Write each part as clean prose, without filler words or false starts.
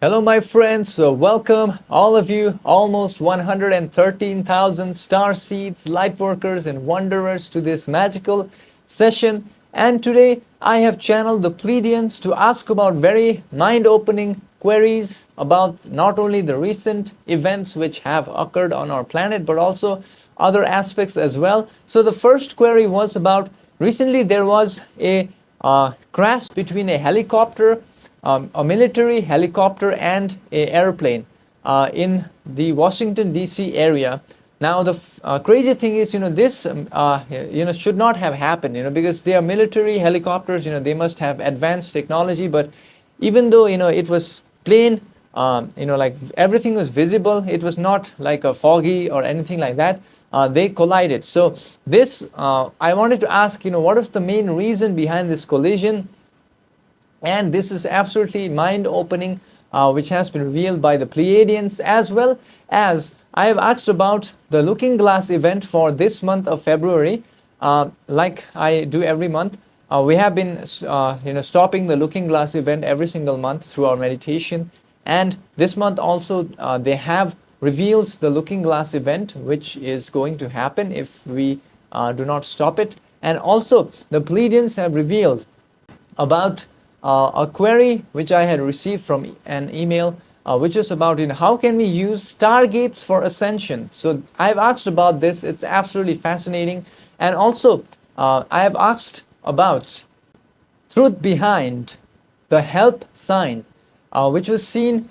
Hello my friends, welcome all of you, almost 113,000 star seeds, light workers and wanderers to this magical session. And today I have channeled the Pleiadians to ask about very mind-opening queries about not only the recent events which have occurred on our planet but also other aspects as well. So the first query was about recently there was a crash between a helicopter, a military helicopter and an airplane in the Washington DC area. Now the crazy thing is, this should not have happened, because they are military helicopters. They must have advanced technology. But even though it was plain, like everything was visible, it was not like a foggy or anything like that. They collided. So this, I wanted to ask, what is the main reason behind this collision? And this is absolutely mind-opening, which has been revealed by the Pleiadians, as well as I have asked about the Looking Glass event for this month of February. Like I do every month, we have been stopping the Looking Glass event every single month through our meditation. And this month also they have revealed the Looking Glass event, which is going to happen if we do not stop it. And also the Pleiadians have revealed about a query which I had received from an email, which is about how can we use stargates for ascension. So I've asked about this. It's absolutely fascinating. And also I have asked about truth behind the help sign, which was seen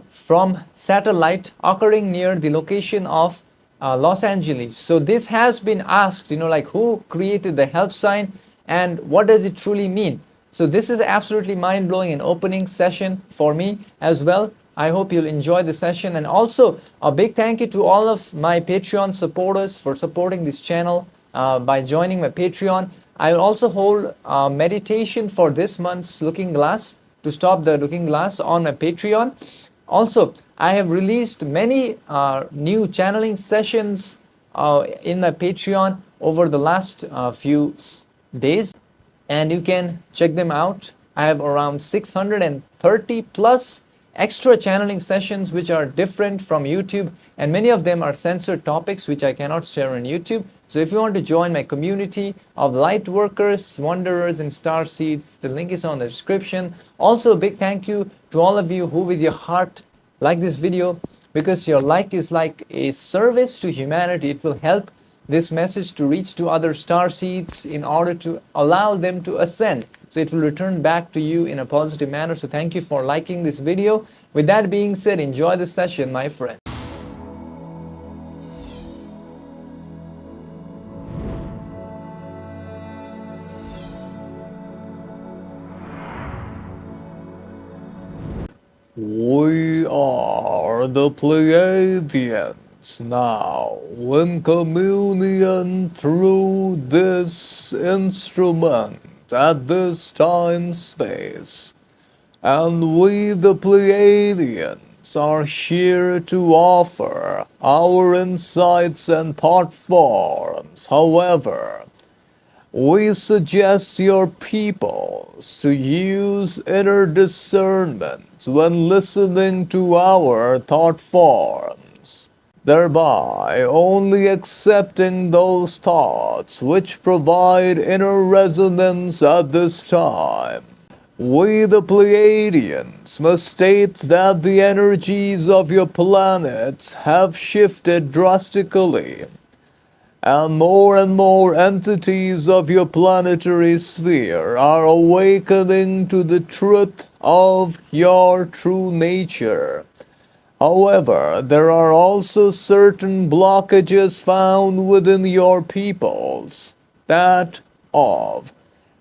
from satellite occurring near the location of Los Angeles. So this has been asked, like who created the help sign and what does it truly mean? So this is absolutely mind-blowing and opening session for me as well. I hope you'll enjoy the session. And also a big thank you to all of my Patreon supporters for supporting this channel by joining my Patreon. I will also hold meditation for this month's Looking Glass to stop the Looking Glass on my Patreon. Also, I have released many new channeling sessions in my Patreon over the last few days. And you can check them out. I have around 630 plus extra channeling sessions which are different from YouTube, and many of them are censored topics which I cannot share on YouTube. So if you want to join my community of light workers, wanderers and star seeds, the link is on the description. Also a big thank you to all of you who with your heart like this video, because your like is like a service to humanity. It will help this message to reach to other star seeds in order to allow them to ascend. So it will return back to you in a positive manner. So thank you for liking this video. With that being said, enjoy the session, my friend. We are the Pleiadians now in communion through this instrument at this time space, and we the Pleiadians are here to offer our insights and thought forms. However, we suggest your peoples to use inner discernment when listening to our thought forms, thereby only accepting those thoughts which provide inner resonance at this time. We the Pleiadians must state that the energies of your planets have shifted drastically, and more entities of your planetary sphere are awakening to the truth of your true nature. However, there are also certain blockages found within your peoples that of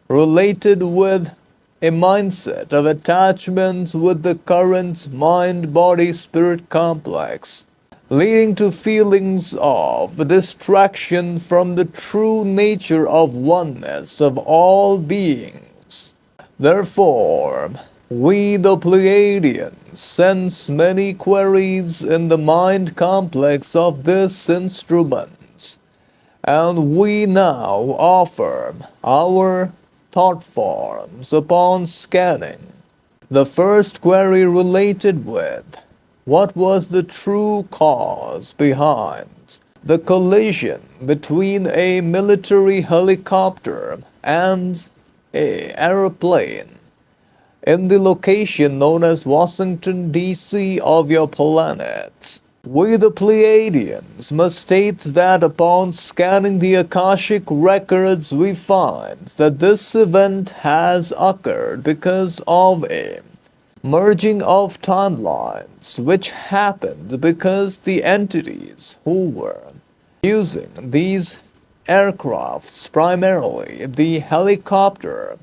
related with a mindset of attachment with the current mind-body-spirit complex, leading to feelings of distraction from the true nature of oneness of all beings. Therefore, we the Pleiadians sense many queries in the mind complex of this instrument, and we now offer our thought forms upon scanning. The first query related with what was the true cause behind the collision between a military helicopter and an aeroplane in the location known as Washington, D.C. of your planet. We the Pleiadians must state that upon scanning the Akashic records we find that this event has occurred because of a merging of timelines which happened because the entities who were using these aircrafts, primarily the helicopter,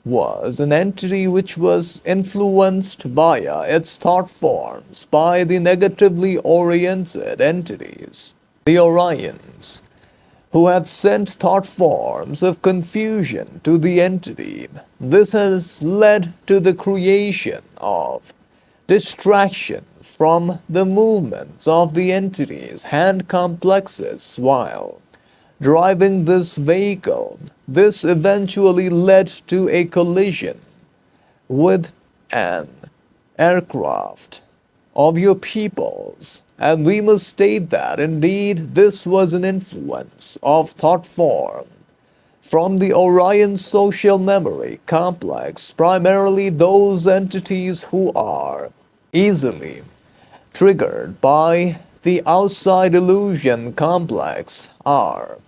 was an entity which was influenced via its thought forms by the negatively oriented entities, the Orions, who had sent thought forms of confusion to the entity. This has led to the creation of distraction from the movements of the entity's hand complexes while driving this vehicle. This eventually led to a collision with an aircraft of your peoples, and we must state that indeed this was an influence of thought form from the Orion social memory complex, primarily those entities who are easily triggered by the outside illusion complex are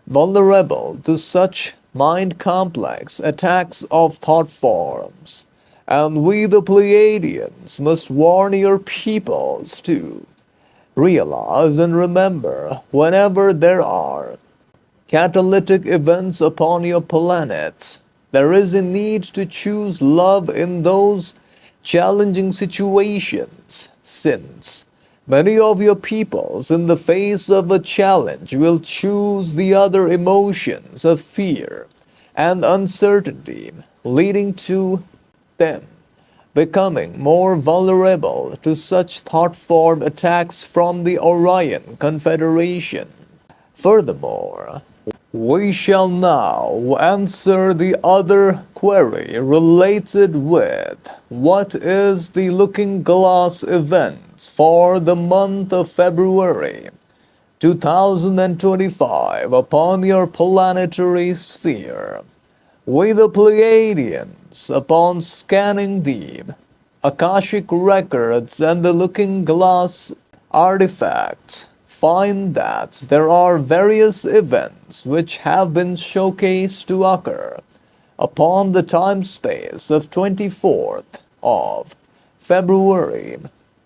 vulnerable to such mind complex attacks of thought forms, and we the Pleiadians must warn your peoples to realize and remember whenever there are catalytic events upon your planet, there is a need to choose love in those challenging situations, since many of your peoples, in the face of a challenge, will choose the other emotions of fear and uncertainty, leading to them becoming more vulnerable to such thought form attacks from the Orion Confederation. Furthermore, we shall now answer the other query related with what is the Looking Glass event for the month of February 2025 upon your planetary sphere. We the Pleiadians, upon scanning the Akashic records and the Looking Glass artifacts, find that there are various events which have been showcased to occur upon the time space of 24th of February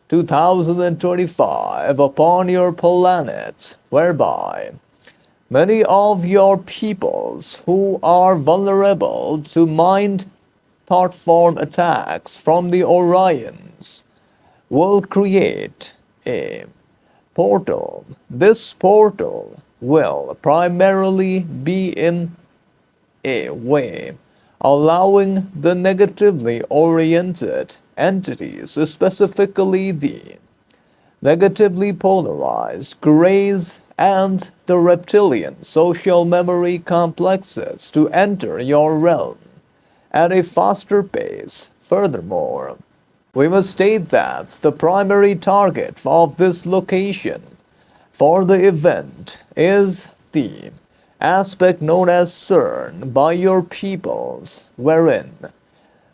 2025 upon your planet, whereby many of your peoples who are vulnerable to mind thought form attacks from the Orions will create a portal. This portal will primarily be in a way allowing the negatively oriented entities, specifically the negatively polarized grays and the reptilian social memory complexes, to enter your realm at a faster pace. Furthermore, we must state that the primary target of this location for the event is the aspect known as CERN by your peoples, wherein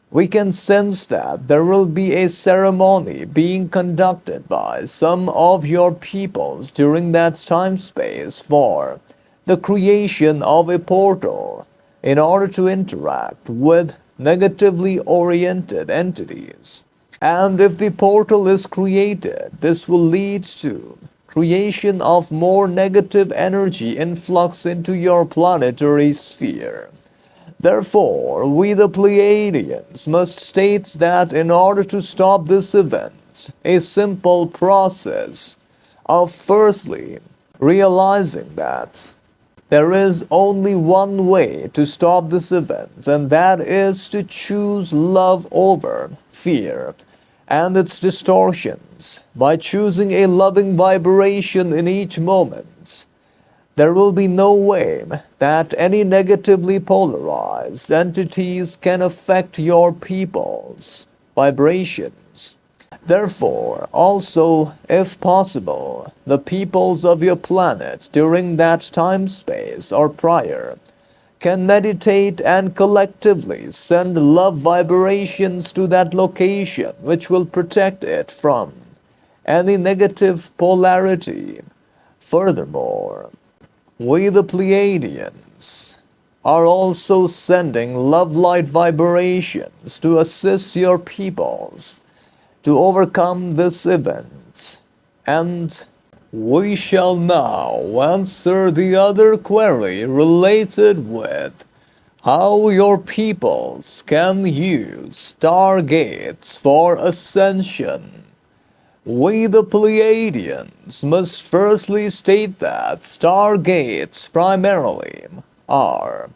we can sense that there will be a ceremony being conducted by some of your peoples during that time space for the creation of a portal in order to interact with negatively oriented entities. And if the portal is created, this will lead to creation of more negative energy influx into your planetary sphere. Therefore, we the Pleiadians must state that in order to stop this event, a simple process of firstly realizing that there is only one way to stop this event, and that is to choose love over fear and its distortions. By choosing a loving vibration in each moment, there will be no way that any negatively polarized entities can affect your peoples. vibrations. Therefore, also, if possible, the peoples of your planet during that time space or prior can meditate and collectively send love vibrations to that location, which will protect it from any negative polarity. Furthermore, we the Pleiadians are also sending love light vibrations to assist your peoples to overcome this event. And we shall now answer the other query related with how your peoples can use stargates for ascension. We the Pleiadians must firstly state that stargates primarily are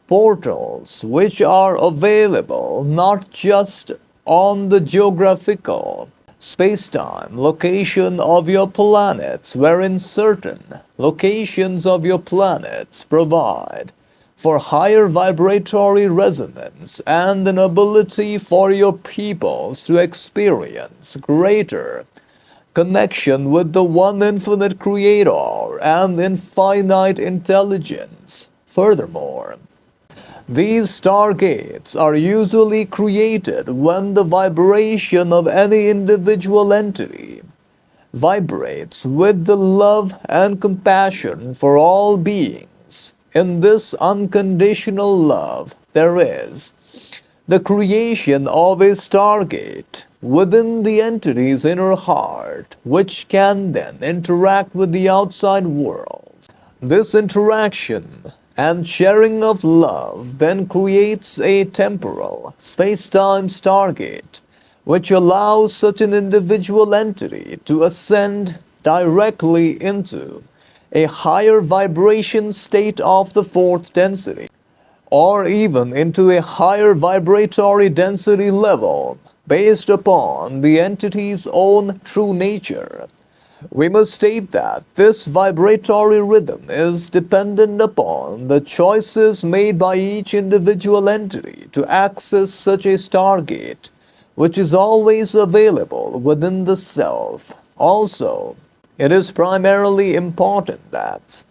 portals which are available not just on the geographical space-time location of your planets, wherein certain locations of your planets provide for higher vibratory resonance and an ability for your peoples to experience greater connection with the one infinite creator and infinite intelligence. Furthermore, these stargates are usually created when the vibration of any individual entity vibrates with the love and compassion for all beings. In this unconditional love, there is the creation of a stargate within the entity's inner heart, which can then interact with the outside world. This interaction and sharing of love then creates a temporal space-time stargate, which allows such an individual entity to ascend directly into a higher vibration state of the fourth density, or even into a higher vibratory density level based upon the entity's own true nature. We must state that this vibratory rhythm is dependent upon the choices made by each individual entity to access such a stargate, which is always available within the self. Also, it is primarily important that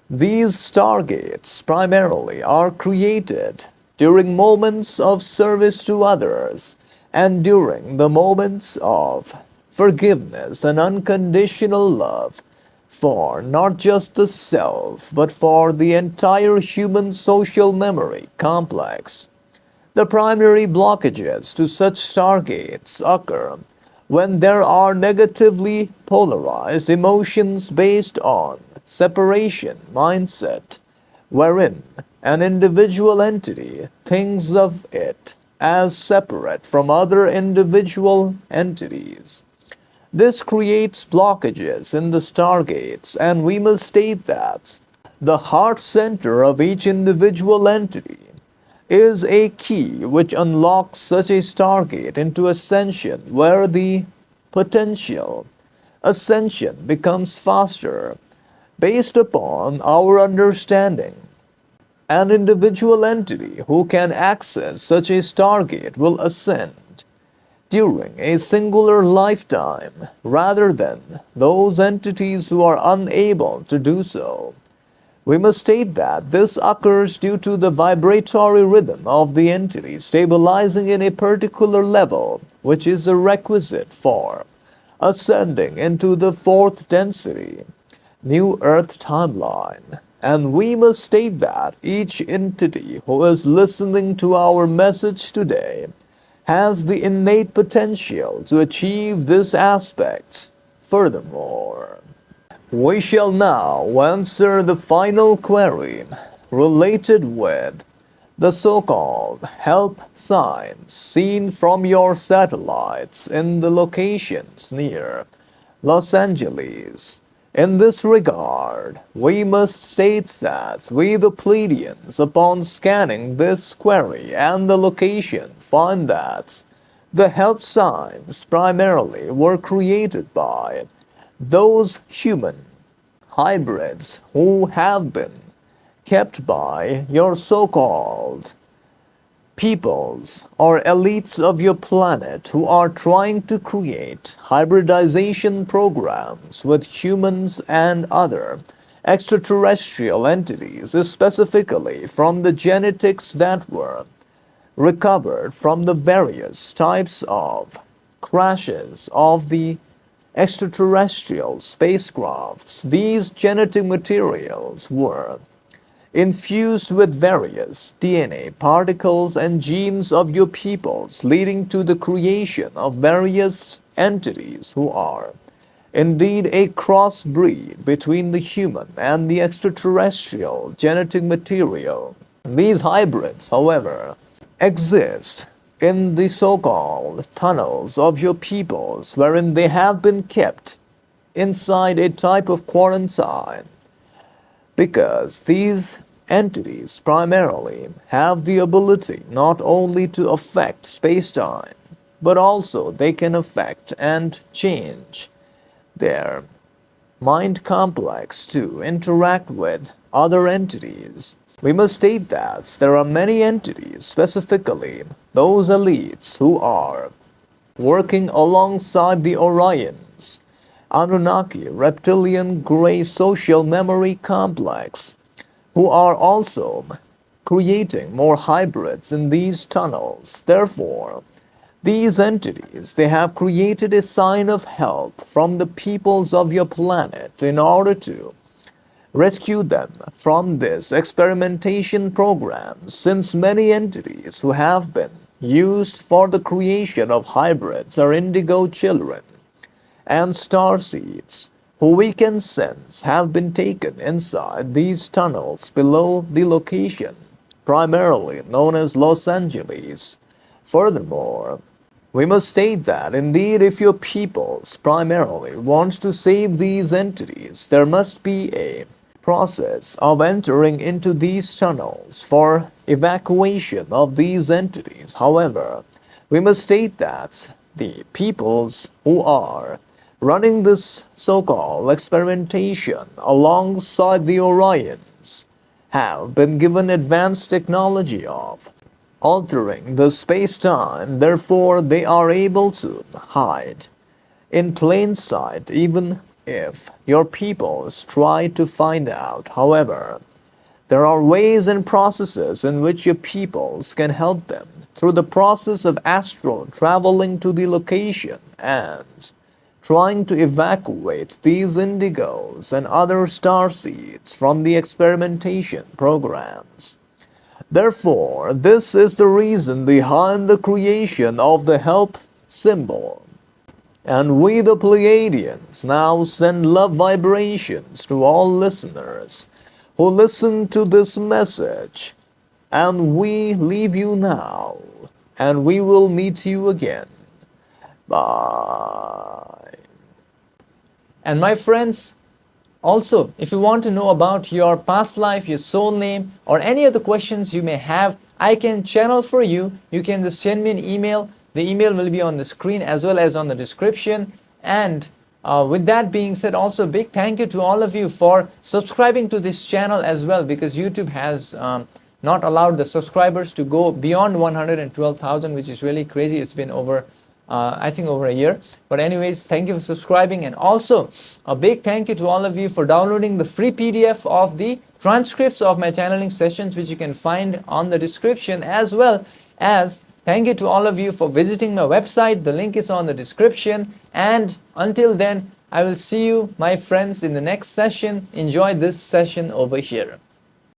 these stargates primarily are created during moments of service to others and during the moments of forgiveness and unconditional love for not just the self, but for the entire human social memory complex. The primary blockages to such stargates occur when there are negatively polarized emotions based on separation mindset, wherein an individual entity thinks of it as separate from other individual entities. This creates blockages in the stargates, and we must state that the heart center of each individual entity is a key which unlocks such a stargate into ascension, where the potential ascension becomes faster based upon our understanding. An individual entity who can access such a stargate will ascend during a singular lifetime, rather than those entities who are unable to do so. We must state that this occurs due to the vibratory rhythm of the entity stabilizing in a particular level, which is a requisite for ascending into the fourth density, New Earth timeline. And we must state that each entity who is listening to our message today has the innate potential to achieve this aspect. Furthermore, we shall now answer the final query related with the so-called help signs seen from your satellites in the locations near Los Angeles. In this regard, we must state that we the Pleiadians, upon scanning this query and the location, find that the help signs primarily were created by those human hybrids who have been kept by your so-called peoples or elites of your planet who are trying to create hybridization programs with humans and other extraterrestrial entities, specifically from the genetics that were recovered from the various types of crashes of the extraterrestrial spacecrafts. These genetic materials were infused with various DNA particles and genes of your peoples, leading to the creation of various entities who are indeed a crossbreed between the human and the extraterrestrial genetic material. These hybrids, however, exist in the so-called tunnels of your peoples, wherein they have been kept inside a type of quarantine, because these entities primarily have the ability not only to affect space-time, but also they can affect and change their mind complex to interact with other entities. We must state that there are many entities, specifically those elites who are working alongside the Orions, Anunnaki, reptilian gray social memory complex, who are also creating more hybrids in these tunnels. Therefore, these entities, they have created a sign of help from the peoples of your planet in order to rescue them from this experimentation program, since many entities who have been used for the creation of hybrids are indigo children and star seeds, who we can sense have been taken inside these tunnels below the location, primarily known as Los Angeles. Furthermore, we must state that indeed if your peoples primarily wants to save these entities, there must be a process of entering into these tunnels for evacuation of these entities. However, we must state that the peoples who are running this so-called experimentation alongside the Orions have been given advanced technology of altering the space-time. Therefore, they are able to hide in plain sight even if your peoples try to find out. However, there are ways and processes in which your peoples can help them through the process of astral traveling to the location and trying to evacuate these indigos and other starseeds from the experimentation programs. Therefore, this is the reason behind the creation of the help symbol. And we, the Pleiadians, now send love vibrations to all listeners who listen to this message. And we leave you now, and we will meet you again. Bye. And my friends, also, if you want to know about your past life, your soul name, or any other questions you may have, I can channel for you. You can just send me an email. The email will be on the screen as well as on the description. And with that being said, also a big thank you to all of you for subscribing to this channel as well, because YouTube has not allowed the subscribers to go beyond 112,000, which is really crazy. It's been over I think over a year. But anyways, thank you for subscribing, and also a big thank you to all of you for downloading the free PDF of the transcripts of my channeling sessions, which you can find on the description, as well as thank you to all of you for visiting my website. The link is on the description. And until then, I will see you, my friends, in the next session. Enjoy this session over here.